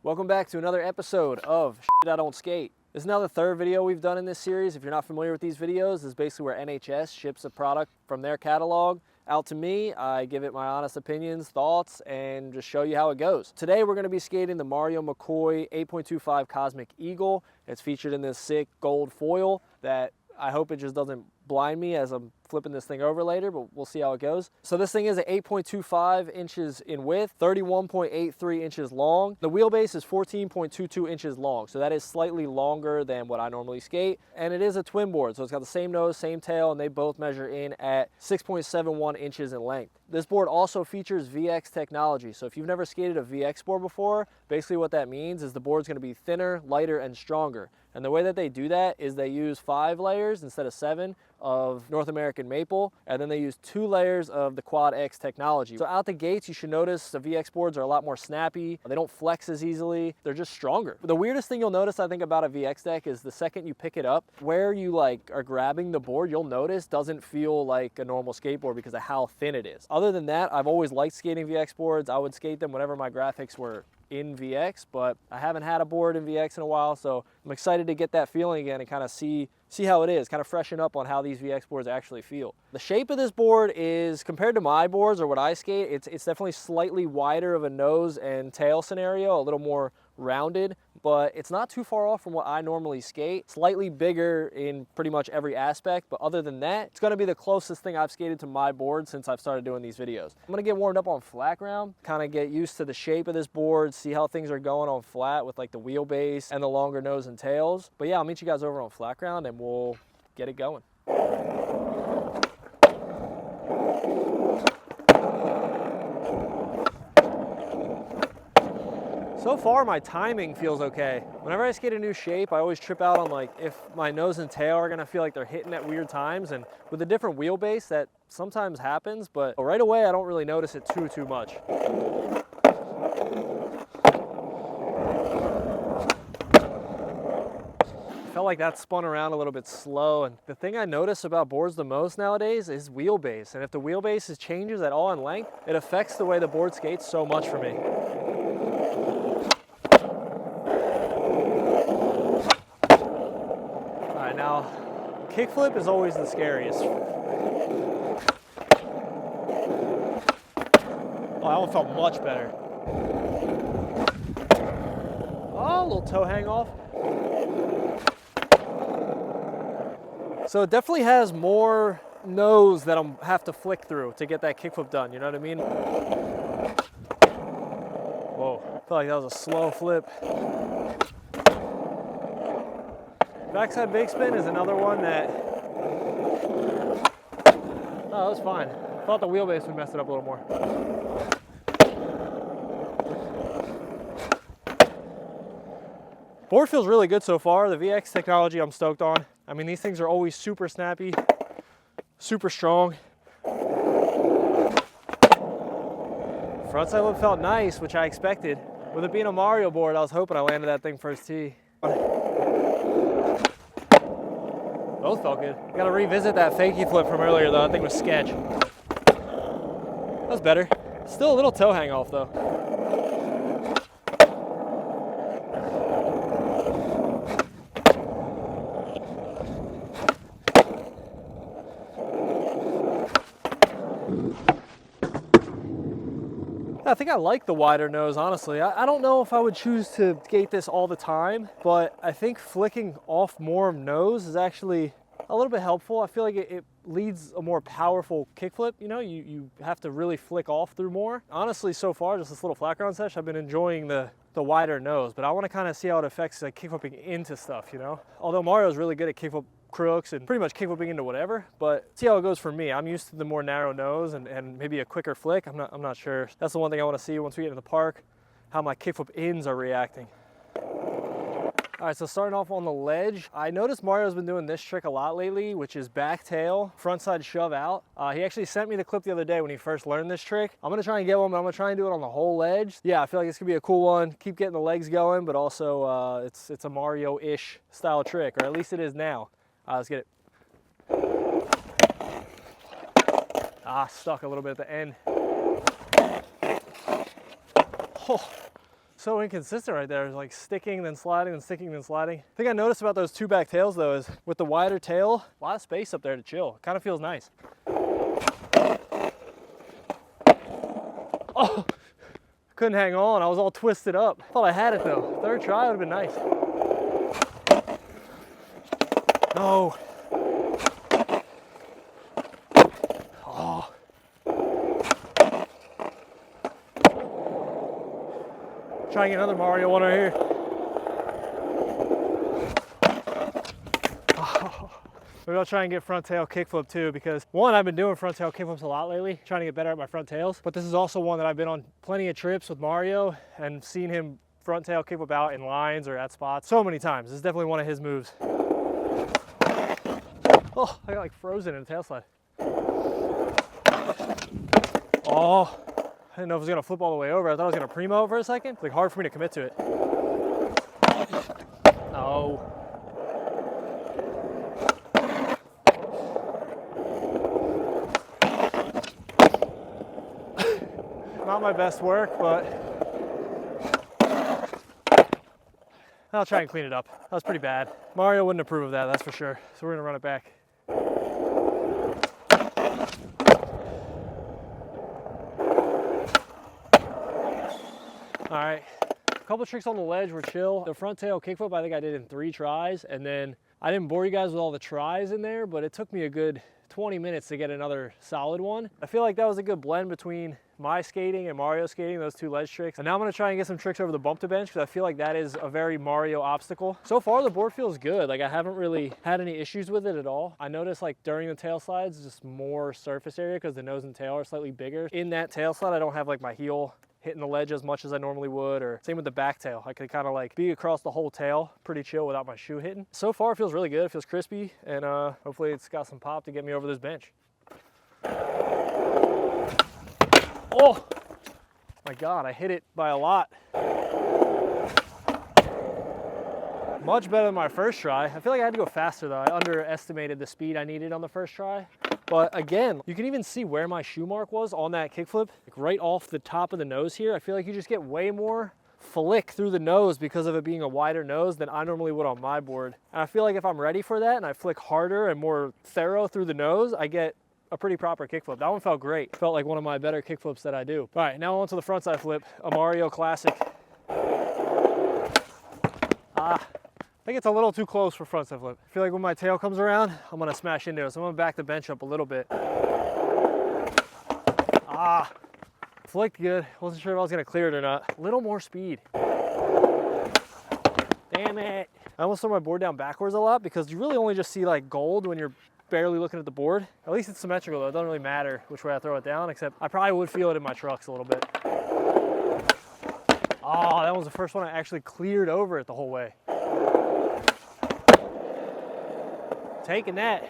Welcome back to another episode of Shit I Don't Skate. This is now the third video we've done in this series. If you're not familiar with these videos, this is basically where NHS ships a product from their catalog out to me. I give it my honest opinions, thoughts, and just show you how it goes. Today we're going to be skating the Maurio McCoy 8.25 Cosmic Eagle. It's featured in this sick gold foil that I hope it just doesn't blind me as I'm flipping this thing over later, but we'll see how it goes. So this thing is at 8.25 inches in width, 31.83 inches long. The wheelbase is 14.22 inches long, so that is slightly longer than what I normally skate. And it is a twin board, so it's got the same nose, same tail, and they both measure in at 6.71 inches in length. This board also features VX technology, so if you've never skated a VX board before, basically what that means is the board's going to be thinner, lighter, and stronger. And the way that they do that is they use 5 layers instead of 7 of North American maple, and then they use 2 layers of the Quad X technology. So out the gates, you should notice the VX boards are a lot more snappy. They don't flex as easily. They're just stronger. The weirdest thing you'll notice, I think, about a VX deck is the second you pick it up, where you are grabbing the board, you'll notice doesn't feel like a normal skateboard because of how thin it is. Other than that, I've always liked skating VX boards. I would skate them whenever my graphics were in VX, but I haven't had a board in VX in a while, so I'm excited to get that feeling again and kind of see how it is, kind of freshen up on how these VX boards actually feel. The shape of this board is, compared to my boards or what I skate, it's definitely slightly wider of a nose and tail scenario, a little more rounded, but it's not too far off from what I normally skate. Slightly bigger in pretty much every aspect, but other than that, it's gonna be the closest thing I've skated to my board since I've started doing these videos. I'm gonna get warmed up on Flatground, kind of get used to the shape of this board, see how things are going on flat with like the wheelbase and the longer nose and tails. But yeah, I'll meet you guys over on Flatground and we'll get it going. So far, my timing feels okay. Whenever I skate a new shape, I always trip out on like if my nose and tail are gonna feel like they're hitting at weird times, and with a different wheelbase, that sometimes happens, but right away, I don't really notice it too much. Felt like that spun around a little bit slow, and the thing I notice about boards the most nowadays is wheelbase, and if the wheelbase changes at all in length, it affects the way the board skates so much for me. Alright, now kickflip is always the scariest. Oh, that one felt much better. Oh, a little toe hang off. So it definitely has more nose that I have to flick through to get that kickflip done, you know what I mean? Whoa, I feel like that was a slow flip. Backside big spin is another one that, oh, that was fine. I thought the wheelbase would mess it up a little more. Board feels really good so far. The VX technology I'm stoked on. I mean, these things are always super snappy, super strong. Frontside lip felt nice, which I expected. With it being a Maurio board, I was hoping I landed that thing first tee. Both felt good. Gotta revisit that fakie flip from earlier though. That thing was sketch. That's better. Still a little toe hang off though. I think I like the wider nose, honestly. I don't know if I would choose to skate this all the time, but I think flicking off more nose is actually a little bit helpful. I feel like it leads a more powerful kickflip. You know, you have to really flick off through more. Honestly, so far, just this little Flatground session, I've been enjoying the wider nose, but I want to kind of see how it affects like kickflipping into stuff, you know? Although Mario's really good at kickflip crooks and pretty much kickflipping into whatever, but see how it goes for me. I'm used to the more narrow nose and maybe a quicker flick. I'm not sure. That's the one thing I want to see once we get in the park, how my kickflip ins are reacting. All right, so starting off on the ledge, I noticed Mario's been doing this trick a lot lately, which is back tail, frontside shove out. He actually sent me the clip the other day when he first learned this trick. I'm gonna try and get one, but I'm gonna try and do it on the whole ledge. Yeah, I feel like it's gonna be a cool one. Keep getting the legs going, but also it's a Mario-ish style trick, or at least it is now. Let's get it. Stuck a little bit at the end. Oh, so inconsistent right there. It's like sticking, then sliding, then sticking, then sliding. The thing I noticed about those two back tails though is with the wider tail, a lot of space up there to chill. Kind of feels nice. Oh, couldn't hang on. I was all twisted up. Thought I had it though. Third try would have been nice. No. Oh. Try and get another Mario one right here. Maybe I'll try and get front tail kickflip too, because one, I've been doing front tail kickflips a lot lately, trying to get better at my front tails, but this is also one that I've been on plenty of trips with Mario and seen him front tail kickflip out in lines or at spots so many times. This is definitely one of his moves. Oh, I got like frozen in the tail slide. Oh, I didn't know if it was gonna flip all the way over. I thought I was gonna primo for a second. It's like hard for me to commit to it. No. Not my best work, but I'll try and clean it up. That was pretty bad. Mario wouldn't approve of that, that's for sure. So we're gonna run it back. All right, a couple tricks on the ledge were chill. The front tail kickflip I think I did in 3 tries, and then I didn't bore you guys with all the tries in there, but it took me a good 20 minutes to get another solid one. I feel like that was a good blend between my skating and Mario skating, those 2 ledge tricks. And now I'm gonna try and get some tricks over the bump to bench, because I feel like that is a very Mario obstacle. So far the board feels good. Like I haven't really had any issues with it at all. I noticed like during the tail slides, just more surface area because the nose and tail are slightly bigger. In that tail slide, I don't have like my heel hitting the ledge as much as I normally would, or same with the back tail. I could kind of like be across the whole tail pretty chill without my shoe hitting. So far it feels really good. It feels crispy, and hopefully it's got some pop to get me over this bench. Oh my God, I hit it by a lot. Much better than my first try. I feel like I had to go faster though. I underestimated the speed I needed on the first try. But again, you can even see where my shoe mark was on that kickflip, like right off the top of the nose here. I feel like you just get way more flick through the nose because of it being a wider nose than I normally would on my board. And I feel like if I'm ready for that and I flick harder and more thorough through the nose, I get a pretty proper kickflip. That one felt great. Felt like one of my better kickflips that I do. All right, now on to the frontside flip, a Mario classic. I think it's a little too close for frontside flip. I feel like when my tail comes around, I'm gonna smash into it. So I'm gonna back the bench up a little bit. Flicked good. Wasn't sure if I was gonna clear it or not. A little more speed. Damn it. I almost throw my board down backwards a lot because you really only just see like gold when you're barely looking at the board. At least it's symmetrical though. It doesn't really matter which way I throw it down, except I probably would feel it in my trucks a little bit. Oh, that was the first one I actually cleared over it the whole way. Taking that.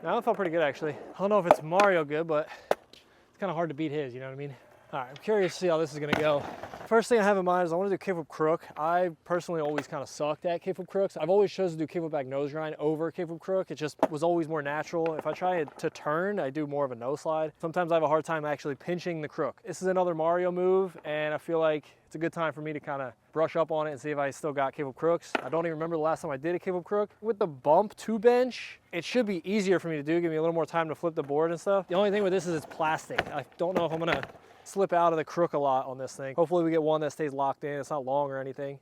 That one felt pretty good actually. I don't know if it's Mario good, but it's kind of hard to beat his, you know what I mean? All right, I'm curious to see how this is gonna go. First thing I have in mind is I want to do kickflip crook. I personally always kind of sucked at kickflip crooks. I've always chosen to do kickflip back nose grind over kickflip crook. It just was always more natural. If I try to turn, I do more of a nose slide. Sometimes I have a hard time actually pinching the crook. This is another Mario move, and I feel like it's a good time for me to kind of brush up on it and see if I still got kickflip crooks. I don't even remember the last time I did a kickflip crook. With the bump to bench, it should be easier for me to do, give me a little more time to flip the board and stuff. The only thing with this is it's plastic. I don't know if I'm gonna slip out of the crook a lot on this thing. Hopefully we get one that stays locked in. It's not long or anything.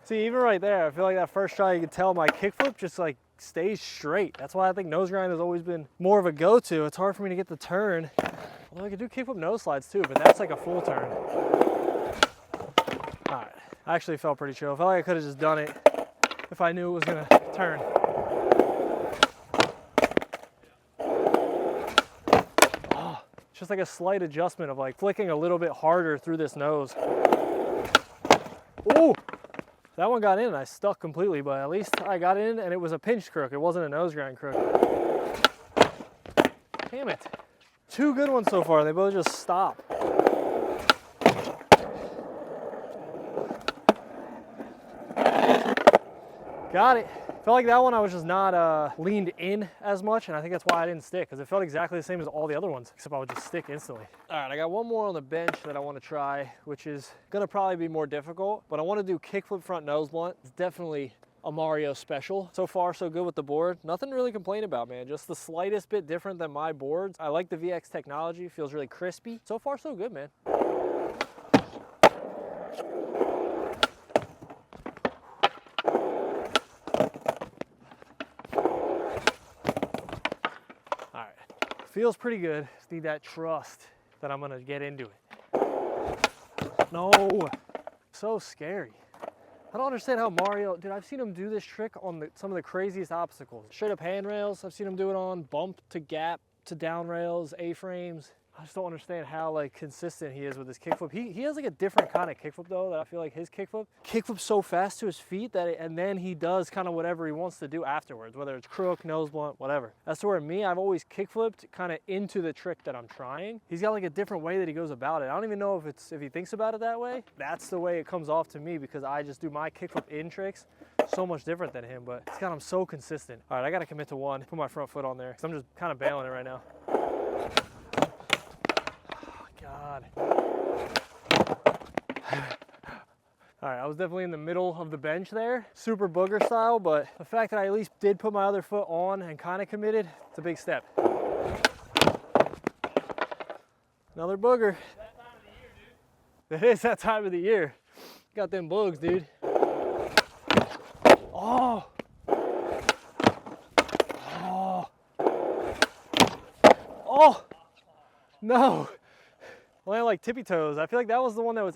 See, even right there, I feel like that first try, you can tell my kickflip just like stays straight. That's why I think nose grind has always been more of a go-to. It's hard for me to get the turn. Although I could do kickflip nose slides too, but that's like a full turn. All right, I actually felt pretty chill. I felt like I could have just done it if I knew it was gonna turn. Just like a slight adjustment of like flicking a little bit harder through this nose. Ooh, that one got in and I stuck completely, but at least I got in and it was a pinch crook. It wasn't a nose grind crook. Damn it. 2 good ones so far. They both just stop. Got it. Felt Felt like that one I was just not leaned in as much, and I think that's why I didn't stick, because it felt exactly the same as all the other ones, except I would just stick instantly. All right, I got one more on the bench that I want to try, which is gonna probably be more difficult, but I want to do kickflip front nose blunt. It's definitely a Maurio special. So far, so good with the board. Nothing really to complain about, man. Just the slightest bit different than my boards. I like the VX technology. Feels really crispy. So far, so good, man. All right, feels pretty good. Just need that trust that I'm gonna get into it. No, so scary. I don't understand how Maurio, dude, I've seen him do this trick on some of the craziest obstacles. Straight up handrails, I've seen him do it on bump to gap to down rails, A-frames. I just don't understand how like consistent he is with his kickflip. He has like a different kind of kickflip though, that I feel like his kickflips so fast to his feet that and then he does kind of whatever he wants to do afterwards, whether it's crook, nose blunt, whatever. That's to where me, I've always kickflipped kind of into the trick that I'm trying. He's got like a different way that he goes about it. I don't even know if he thinks about it that way. That's the way it comes off to me because I just do my kickflip in tricks so much different than him, but it's got him so consistent. All right, I got to commit to one, put my front foot on there because I'm just kind of bailing it right now. God. All right, I was definitely in the middle of the bench there, super booger style, but the fact that I at least did put my other foot on and kind of committed, it's a big step. Another booger. That time of the year, dude. It is that time of the year. Got them bugs, dude. Oh. Oh. Oh. No. Landed like tippy toes. I feel like that was the one that was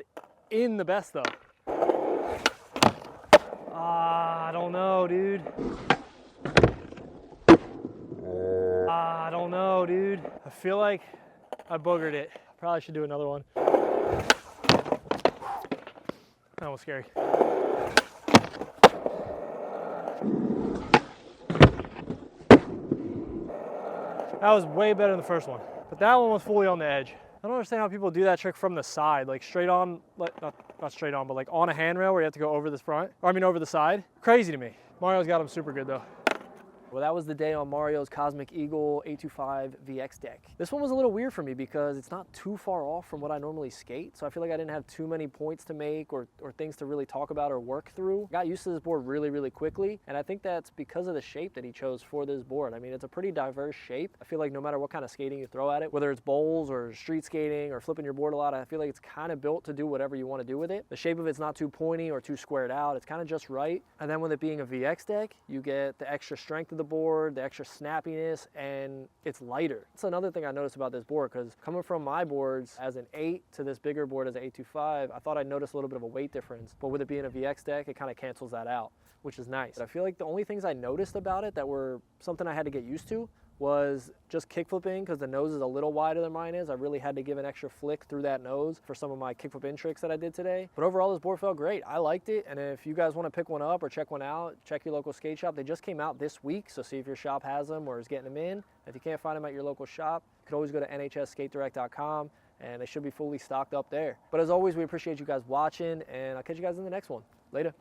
in the best though. I don't know, dude. I don't know, dude. I feel like I boogered it. Probably should do another one. That was scary. That was way better than the first one, but that one was fully on the edge. I don't understand how people do that trick from the side, like straight on, like not straight on, but like on a handrail where you have to go over the front, or I mean over the side. Crazy to me. Mario's got him super good though. Well, that was the day on Mario's Cosmic Eagle 825 VX deck. This one was a little weird for me because it's not too far off from what I normally skate, so I feel like I didn't have too many points to make or things to really talk about or work through. Got used to this board really, really quickly, and I think that's because of the shape that he chose for this board. I mean, it's a pretty diverse shape. I feel like no matter what kind of skating you throw at it, whether it's bowls or street skating or flipping your board a lot, I feel like it's kind of built to do whatever you want to do with it. The shape of it's not too pointy or too squared out. It's kind of just right. And then with it being a VX deck, you get the extra strength of the board, the extra snappiness, and it's lighter. That's another thing I noticed about this board, because coming from my boards as an 8 to this bigger board as an 825, I thought I'd notice a little bit of a weight difference, but with it being a VX deck, it kind of cancels that out, which is nice. I feel like the only things I noticed about it that were something I had to get used to was just kick flipping, because the nose is a little wider than mine is. I really had to give an extra flick through that nose for some of my kickflip in tricks that I did today. But overall, this board felt great. I liked it, and if you guys want to pick one up or check one out, check your local skate shop. They just came out this week, so see if your shop has them or is getting them in. If you can't find them at your local shop, you can always go to nhsskatedirect.com, and they should be fully stocked up there. But as always, we appreciate you guys watching, and I'll catch you guys in the next one. Later.